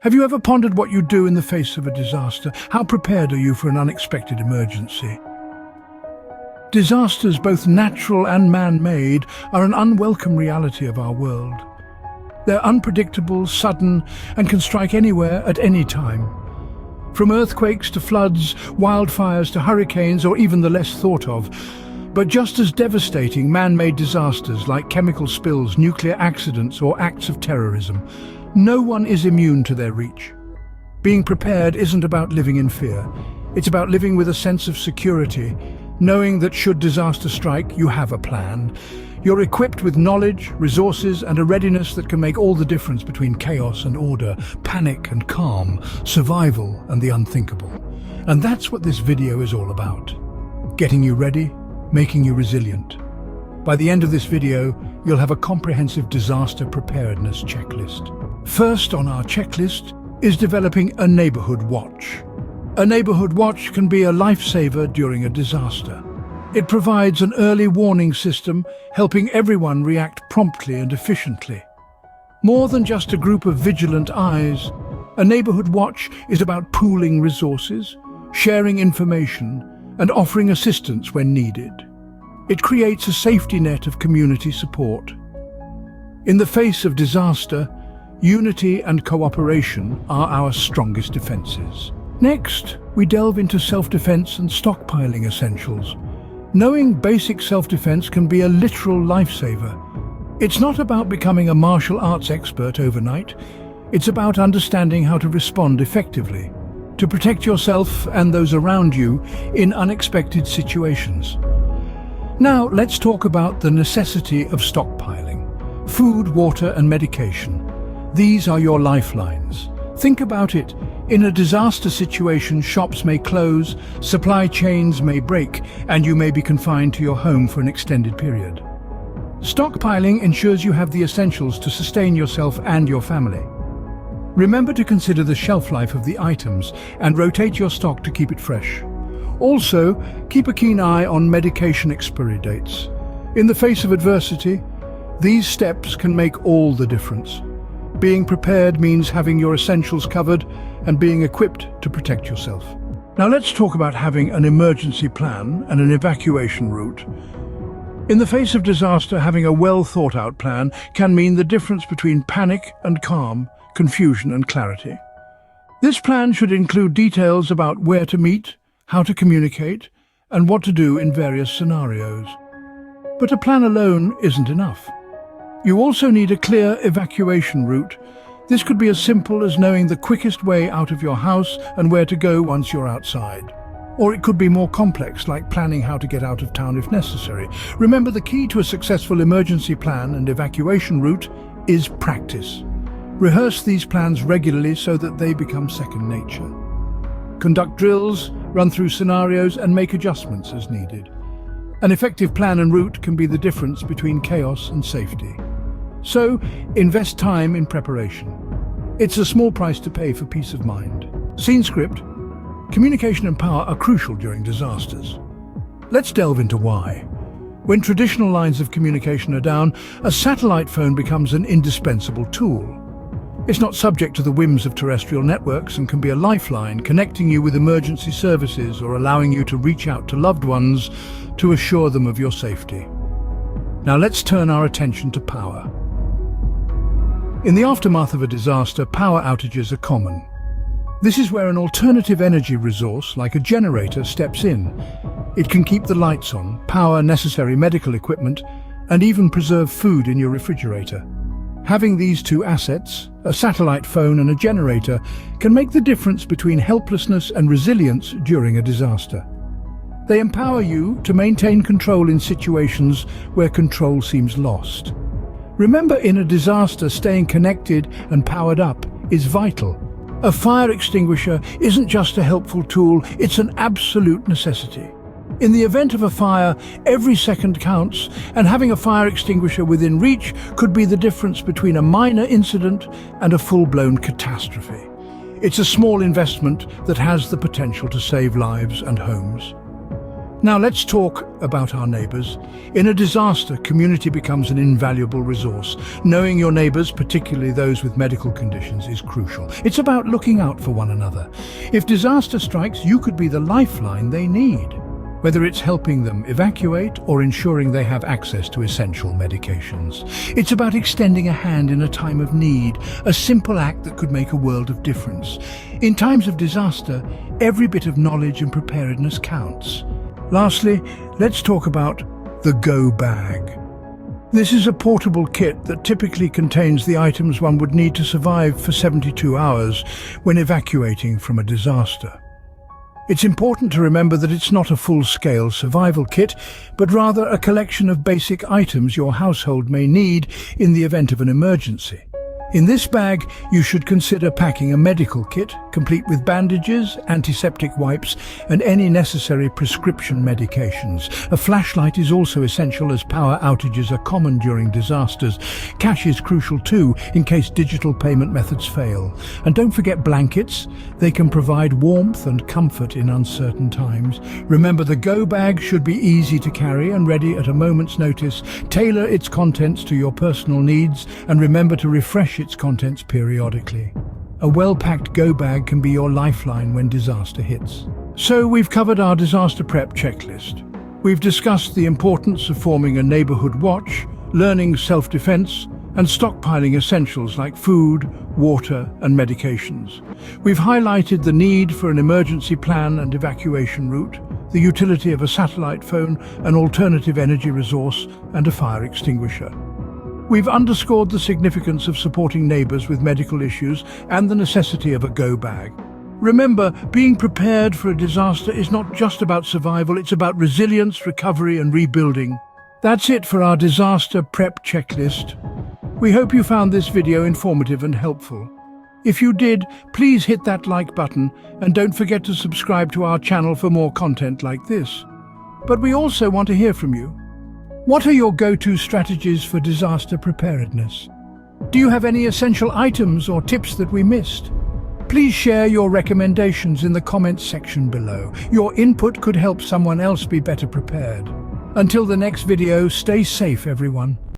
Have you ever pondered what you do in the face of a disaster? How prepared are you for an unexpected emergency? Disasters, both natural and man-made, are an unwelcome reality of our world. They're unpredictable, sudden, and can strike anywhere at any time. From earthquakes to floods, wildfires to hurricanes, or even the less thought of. But just as devastating, man-made disasters like chemical spills, nuclear accidents, or acts of terrorism, no one is immune to their reach. Being prepared isn't about living in fear. It's about living with a sense of security, knowing that should disaster strike, you have a plan. You're equipped with knowledge, resources, and a readiness that can make all the difference between chaos and order, panic and calm, survival and the unthinkable. And that's what this video is all about. Getting you ready, making you resilient. By the end of this video, you'll have a comprehensive disaster preparedness checklist. First on our checklist is developing a neighborhood watch. A neighborhood watch can be a lifesaver during a disaster. It provides an early warning system, helping everyone react promptly and efficiently. More than just a group of vigilant eyes, a neighborhood watch is about pooling resources, sharing information, and offering assistance when needed. It creates a safety net of community support. In the face of disaster, unity and cooperation are our strongest defenses. Next, we delve into self-defense and stockpiling essentials. Knowing basic self-defense can be a literal lifesaver. It's not about becoming a martial arts expert overnight. It's about understanding how to respond effectively, to protect yourself and those around you in unexpected situations. Now, let's talk about the necessity of stockpiling. Food, water, and medication. These are your lifelines. Think about it. In a disaster situation, shops may close, supply chains may break, and you may be confined to your home for an extended period. Stockpiling ensures you have the essentials to sustain yourself and your family. Remember to consider the shelf life of the items and rotate your stock to keep it fresh. Also, keep a keen eye on medication expiry dates. In the face of adversity, these steps can make all the difference. Being prepared means having your essentials covered and being equipped to protect yourself. Now let's talk about having an emergency plan and an evacuation route. In the face of disaster, having a well-thought-out plan can mean the difference between panic and calm, confusion and clarity. This plan should include details about where to meet, how to communicate, and what to do in various scenarios. But a plan alone isn't enough. You also need a clear evacuation route. This could be as simple as knowing the quickest way out of your house and where to go once you're outside. Or it could be more complex, like planning how to get out of town if necessary. Remember, the key to a successful emergency plan and evacuation route is practice. Rehearse these plans regularly so that they become second nature. Conduct drills, run through scenarios, and make adjustments as needed. An effective plan and route can be the difference between chaos and safety. So, invest time in preparation. It's a small price to pay for peace of mind. Scene script. Communication and power are crucial during disasters. Let's delve into why. When traditional lines of communication are down, a satellite phone becomes an indispensable tool. It's not subject to the whims of terrestrial networks and can be a lifeline, connecting you with emergency services or allowing you to reach out to loved ones to assure them of your safety. Now let's turn our attention to power. In the aftermath of a disaster, power outages are common. This is where an alternative energy resource, like a generator, steps in. It can keep the lights on, power necessary medical equipment, and even preserve food in your refrigerator. Having these two assets, a satellite phone and a generator, can make the difference between helplessness and resilience during a disaster. They empower you to maintain control in situations where control seems lost. Remember, in a disaster, staying connected and powered up is vital. A fire extinguisher isn't just a helpful tool, it's an absolute necessity. In the event of a fire, every second counts, and having a fire extinguisher within reach could be the difference between a minor incident and a full-blown catastrophe. It's a small investment that has the potential to save lives and homes. Now let's talk about our neighbours. In a disaster, community becomes an invaluable resource. Knowing your neighbours, particularly those with medical conditions, is crucial. It's about looking out for one another. If disaster strikes, you could be the lifeline they need, whether it's helping them evacuate or ensuring they have access to essential medications. It's about extending a hand in a time of need, a simple act that could make a world of difference. In times of disaster, every bit of knowledge and preparedness counts. Lastly, let's talk about the Go Bag. This is a portable kit that typically contains the items one would need to survive for 72 hours when evacuating from a disaster. It's important to remember that it's not a full-scale survival kit, but rather a collection of basic items your household may need in the event of an emergency. In this bag, you should consider packing a medical kit, complete with bandages, antiseptic wipes, and any necessary prescription medications. A flashlight is also essential as power outages are common during disasters. Cash is crucial too, in case digital payment methods fail. And don't forget blankets. They can provide warmth and comfort in uncertain times. Remember, the Go Bag should be easy to carry and ready at a moment's notice. Tailor its contents to your personal needs, and remember to refresh its contents periodically. A well-packed Go Bag can be your lifeline when disaster hits. So we've covered our disaster prep checklist. We've discussed the importance of forming a neighborhood watch, learning self-defense, and stockpiling essentials like food, water, and medications. We've highlighted the need for an emergency plan and evacuation route, the utility of a satellite phone, an alternative energy resource, and a fire extinguisher. We've underscored the significance of supporting neighbours with medical issues and the necessity of a Go Bag. Remember, being prepared for a disaster is not just about survival, it's about resilience, recovery, and rebuilding. That's it for our disaster prep checklist. We hope you found this video informative and helpful. If you did, please hit that like button and don't forget to subscribe to our channel for more content like this. But we also want to hear from you. What are your go-to strategies for disaster preparedness? Do you have any essential items or tips that we missed? Please share your recommendations in the comments section below. Your input could help someone else be better prepared. Until the next video, stay safe, everyone.